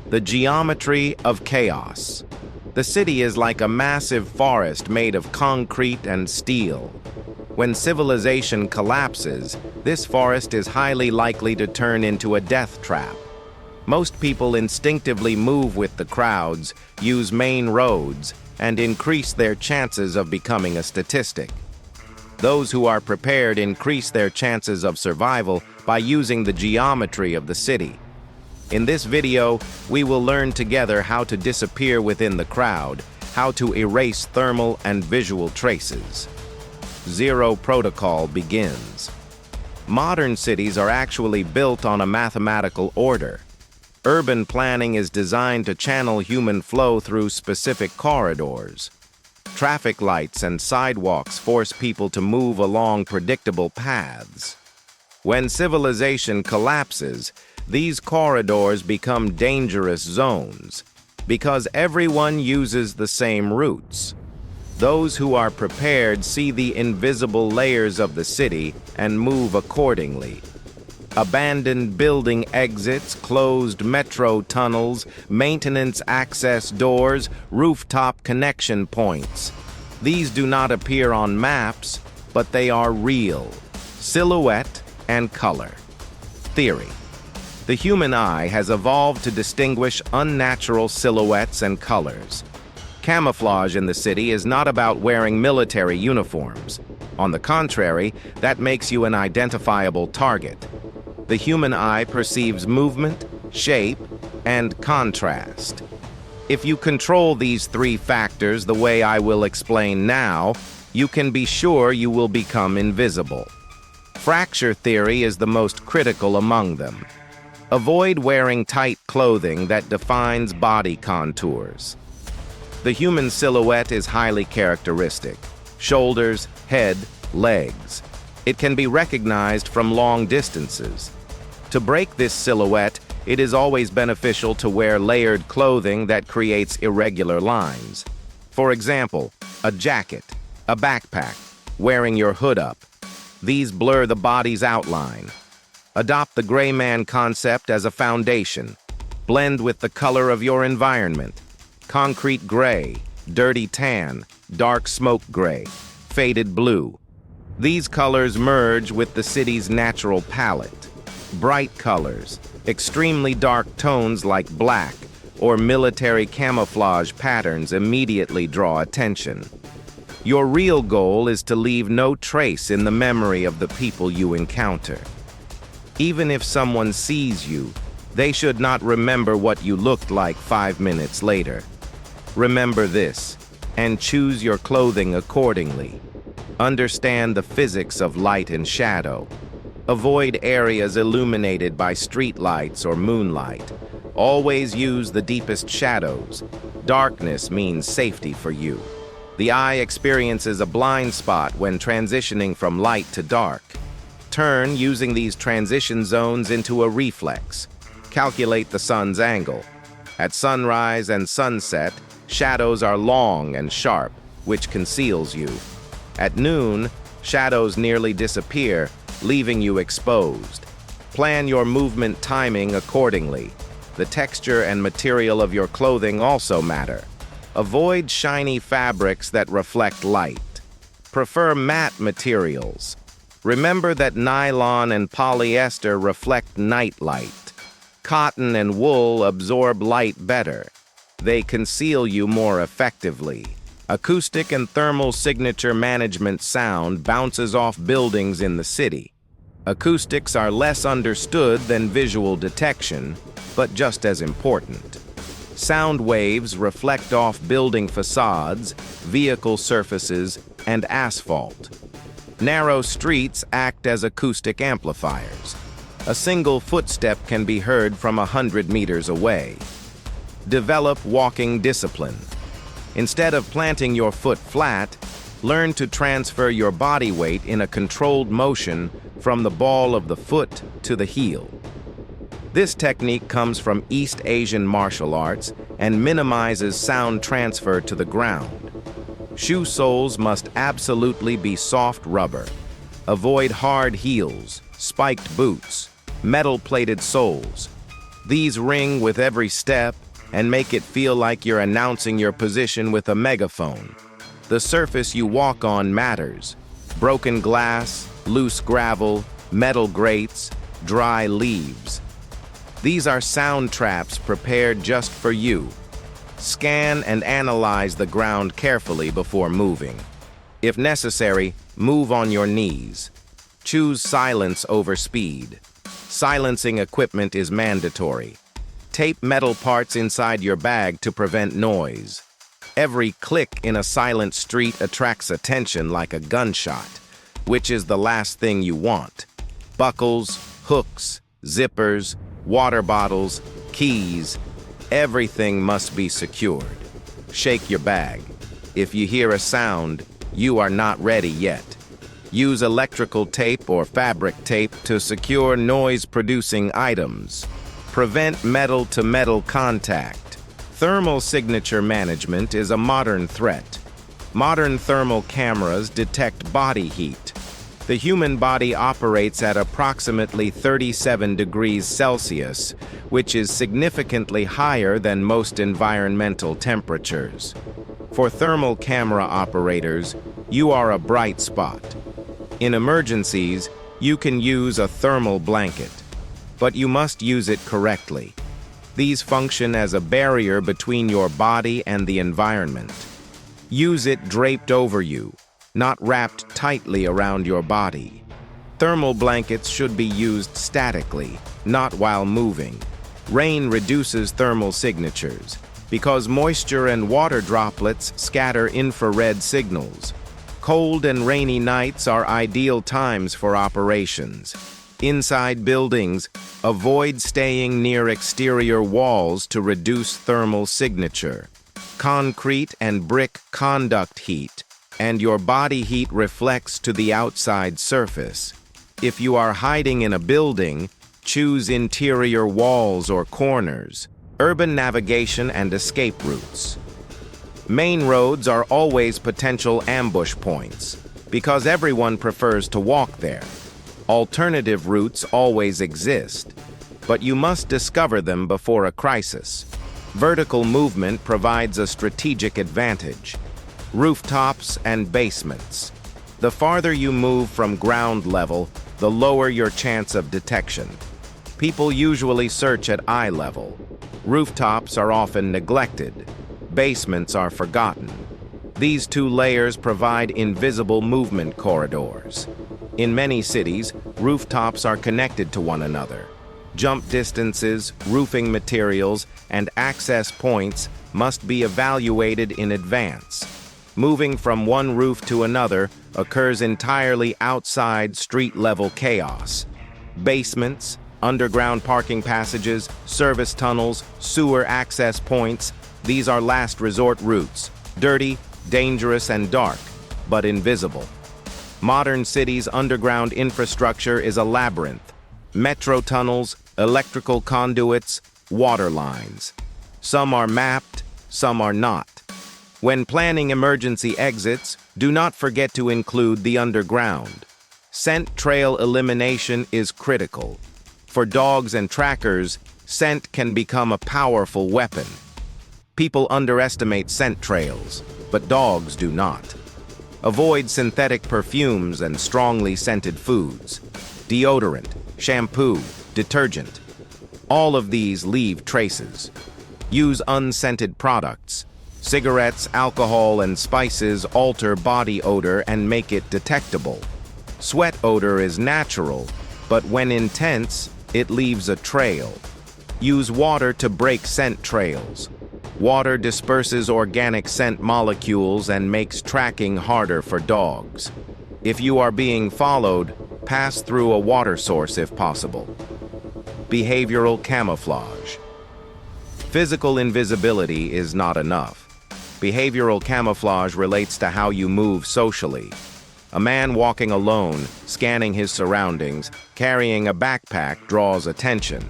The geometry of chaos. The city is like a massive forest made of concrete and steel. When civilization collapses, this forest is highly likely to turn into a death trap. Most people instinctively move with the crowds, use main roads, and increase their chances of becoming a statistic. Those who are prepared increase their chances of survival by using the geometry of the city. In this video, we will learn together how to disappear within the crowd, how to erase thermal and visual traces. Zero protocol begins. Modern cities are actually built on a mathematical order. Urban planning is designed to channel human flow through specific corridors. Traffic lights and sidewalks force people to move along predictable paths. When civilization collapses, these corridors become dangerous zones because everyone uses the same routes. Those who are prepared see the invisible layers of the city and move accordingly. Abandoned building exits, closed metro tunnels, maintenance access doors, rooftop connection points. These do not appear on maps, but they are real. Silhouette and color. Theory. The human eye has evolved to distinguish unnatural silhouettes and colors. Camouflage in the city is not about wearing military uniforms. On the contrary, that makes you an identifiable target. The human eye perceives movement, shape, and contrast. If you control these three factors the way I will explain now, you can be sure you will become invisible. Fracture theory is the most critical among them. Avoid wearing tight clothing that defines body contours. The human silhouette is highly characteristic. Shoulders, head, legs. It can be recognized from long distances. To break this silhouette, it is always beneficial to wear layered clothing that creates irregular lines. For example, a jacket, a backpack, wearing your hood up. These blur the body's outline. Adopt the gray man concept as a foundation. Blend with the color of your environment. Concrete gray, dirty tan, dark smoke gray, faded blue. These colors merge with the city's natural palette. Bright colors, extremely dark tones like black, or military camouflage patterns immediately draw attention. Your real goal is to leave no trace in the memory of the people you encounter. Even if someone sees you, they should not remember what you looked like 5 minutes later. Remember this, and choose your clothing accordingly. Understand the physics of light and shadow. Avoid areas illuminated by street lights or moonlight. Always use the deepest shadows. Darkness means safety for you. The eye experiences a blind spot when transitioning from light to dark. Turn using these transition zones into a reflex. Calculate the sun's angle. At sunrise and sunset, shadows are long and sharp, which conceals you. At noon, shadows nearly disappear, leaving you exposed. Plan your movement timing accordingly. The texture and material of your clothing also matter. Avoid shiny fabrics that reflect light. Prefer matte materials. Remember that nylon and polyester reflect night light. Cotton and wool absorb light better. They conceal you more effectively. Acoustic and thermal signature management sound bounces off buildings in the city. Acoustics are less understood than visual detection, but just as important. Sound waves reflect off building facades, vehicle surfaces, and asphalt. Narrow streets act as acoustic amplifiers. A single footstep can be heard from 100 meters away. Develop walking discipline. Instead of planting your foot flat, learn to transfer your body weight in a controlled motion from the ball of the foot to the heel. This technique comes from East Asian martial arts and minimizes sound transfer to the ground. Shoe soles must absolutely be soft rubber. Avoid hard heels, spiked boots, metal-plated soles. These ring with every step and make it feel like you're announcing your position with a megaphone. The surface you walk on matters. Broken glass, loose gravel, metal grates, dry leaves. These are sound traps prepared just for you. Scan and analyze the ground carefully before moving. If necessary, move on your knees. Choose silence over speed. Silencing equipment is mandatory. Tape metal parts inside your bag to prevent noise. Every click in a silent street attracts attention like a gunshot, which is the last thing you want. Buckles, hooks, zippers, water bottles, keys, everything must be secured. Shake your bag. If you hear a sound, you are not ready yet. Use electrical tape or fabric tape to secure noise-producing items. Prevent metal-to-metal contact. Thermal signature management is a modern threat. Modern thermal cameras detect body heat. The human body operates at approximately 37 degrees Celsius, which is significantly higher than most environmental temperatures. For thermal camera operators, you are a bright spot. In emergencies, you can use a thermal blanket, but you must use it correctly. These function as a barrier between your body and the environment. Use it draped over you, not wrapped tightly around your body. Thermal blankets should be used statically, not while moving. Rain reduces thermal signatures because moisture and water droplets scatter infrared signals. Cold and rainy nights are ideal times for operations. Inside buildings, avoid staying near exterior walls to reduce thermal signature. Concrete and brick conduct heat, and your body heat reflects to the outside surface. If you are hiding in a building, choose interior walls or corners. Urban navigation and escape routes. Main roads are always potential ambush points, because everyone prefers to walk there. Alternative routes always exist, but you must discover them before a crisis. Vertical movement provides a strategic advantage. Rooftops and basements. The farther you move from ground level, the lower your chance of detection. People usually search at eye level. Rooftops are often neglected. Basements are forgotten. These two layers provide invisible movement corridors. In many cities, rooftops are connected to one another. Jump distances, roofing materials, and access points must be evaluated in advance. Moving from one roof to another occurs entirely outside street-level chaos. Basements, underground parking passages, service tunnels, sewer access points, these are last resort routes, dirty, dangerous, and dark, but invisible. Modern cities' underground infrastructure is a labyrinth. Metro tunnels, electrical conduits, water lines. Some are mapped, some are not. When planning emergency exits, do not forget to include the underground. Scent trail elimination is critical. For dogs and trackers, scent can become a powerful weapon. People underestimate scent trails, but dogs do not. Avoid synthetic perfumes and strongly scented foods. Deodorant, shampoo, detergent. All of these leave traces. Use unscented products. Cigarettes, alcohol, and spices alter body odor and make it detectable. Sweat odor is natural, but when intense, it leaves a trail. Use water to break scent trails. Water disperses organic scent molecules and makes tracking harder for dogs. If you are being followed, pass through a water source if possible. Behavioral camouflage. Physical invisibility is not enough. Behavioral camouflage relates to how you move socially. A man walking alone, scanning his surroundings, carrying a backpack draws attention.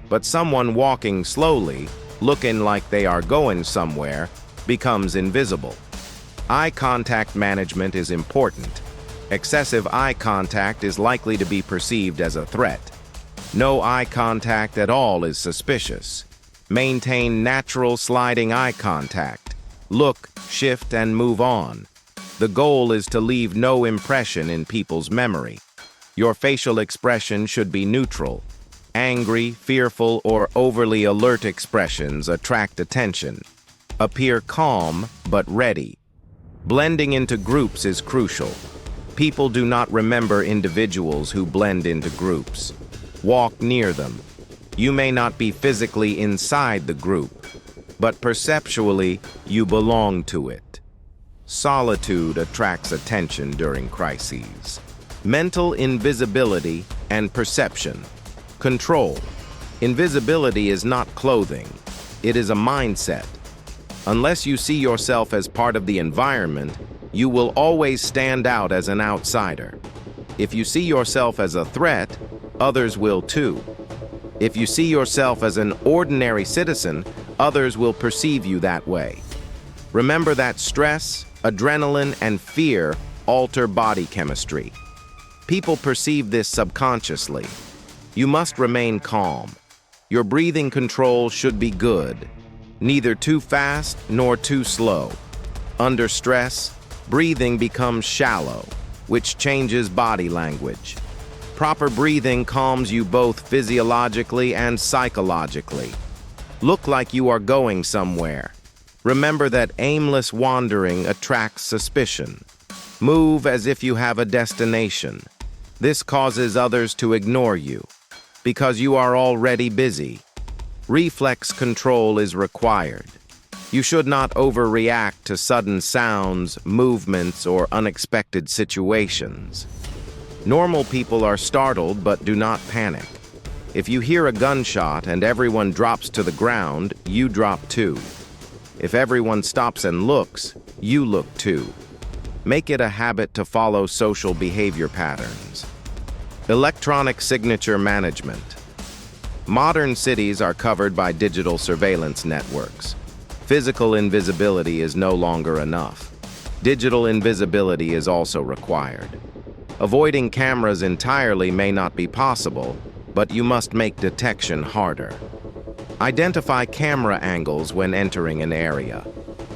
But someone walking slowly, looking like they are going somewhere, becomes invisible. Eye contact management is important. Excessive eye contact is likely to be perceived as a threat. No eye contact at all is suspicious. Maintain natural sliding eye contact. Look, shift, and move on. The goal is to leave no impression in people's memory. Your facial expression should be neutral. Angry, fearful, or overly alert expressions attract attention. Appear calm but ready. Blending into groups is crucial. People do not remember individuals who blend into groups. Walk near them. You may not be physically inside the group, but perceptually you belong to it. Solitude attracts attention during crises. Mental invisibility and perception. Control. Invisibility is not clothing. It is a mindset. Unless you see yourself as part of the environment, you will always stand out as an outsider. If you see yourself as a threat, others will too. If you see yourself as an ordinary citizen, others will perceive you that way. Remember that stress, adrenaline, and fear alter body chemistry. People perceive this subconsciously. You must remain calm. Your breathing control should be good, neither too fast nor too slow. Under stress, breathing becomes shallow, which changes body language. Proper breathing calms you both physiologically and psychologically. Look like you are going somewhere. Remember that aimless wandering attracts suspicion. Move as if you have a destination. This causes others to ignore you, because you are already busy. Reflex control is required. You should not overreact to sudden sounds, movements, or unexpected situations. Normal people are startled but do not panic. If you hear a gunshot and everyone drops to the ground, you drop too. If everyone stops and looks, you look too. Make it a habit to follow social behavior patterns. Electronic signature management. Modern cities are covered by digital surveillance networks. Physical invisibility is no longer enough. Digital invisibility is also required. Avoiding cameras entirely may not be possible, but you must make detection harder. Identify camera angles when entering an area.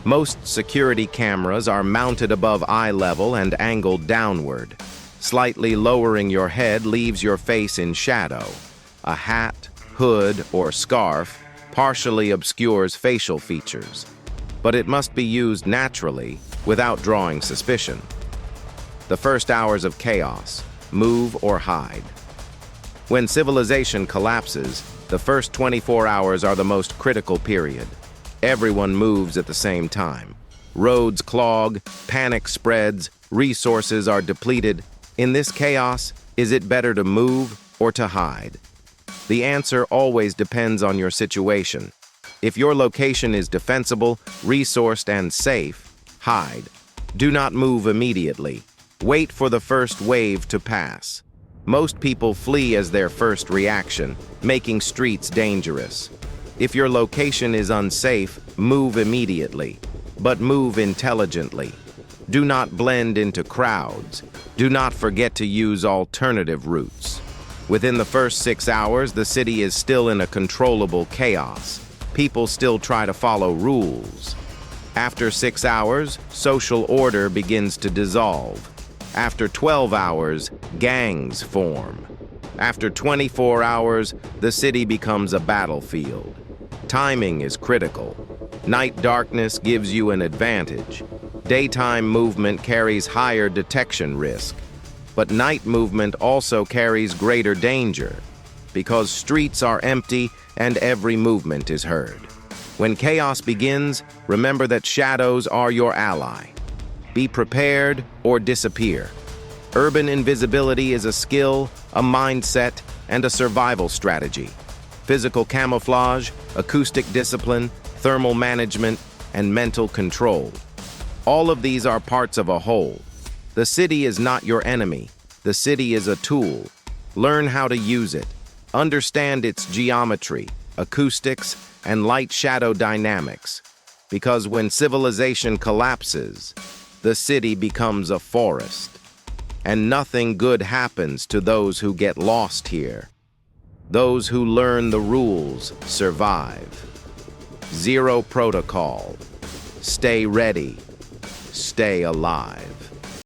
Most security cameras are mounted above eye level and angled downward. Slightly lowering your head leaves your face in shadow. A hat, hood, or scarf partially obscures facial features, but it must be used naturally without drawing suspicion. The first hours of chaos, move or hide. When civilization collapses, the first 24 hours are the most critical period. Everyone moves at the same time. Roads clog, panic spreads, resources are depleted. In this chaos, is it better to move or to hide? The answer always depends on your situation. If your location is defensible, resourced, and safe, hide. Do not move immediately. Wait for the first wave to pass. Most people flee as their first reaction, making streets dangerous. If your location is unsafe, move immediately, but move intelligently. Do not blend into crowds. Do not forget to use alternative routes. Within the first 6 hours, the city is still in a controllable chaos. People still try to follow rules. After 6 hours, social order begins to dissolve. After 12 hours, gangs form. After 24 hours, the city becomes a battlefield. Timing is critical. Night darkness gives you an advantage. Daytime movement carries higher detection risk. But night movement also carries greater danger, because streets are empty and every movement is heard. When chaos begins, remember that shadows are your ally. Be prepared or disappear. Urban invisibility is a skill, a mindset, and a survival strategy. Physical camouflage, acoustic discipline, thermal management, and mental control. All of these are parts of a whole. The city is not your enemy. The city is a tool. Learn how to use it. Understand its geometry, acoustics, and light-shadow dynamics. Because when civilization collapses, the city becomes a forest. And nothing good happens to those who get lost here. Those who learn the rules survive. Zero protocol. Stay ready. Stay alive.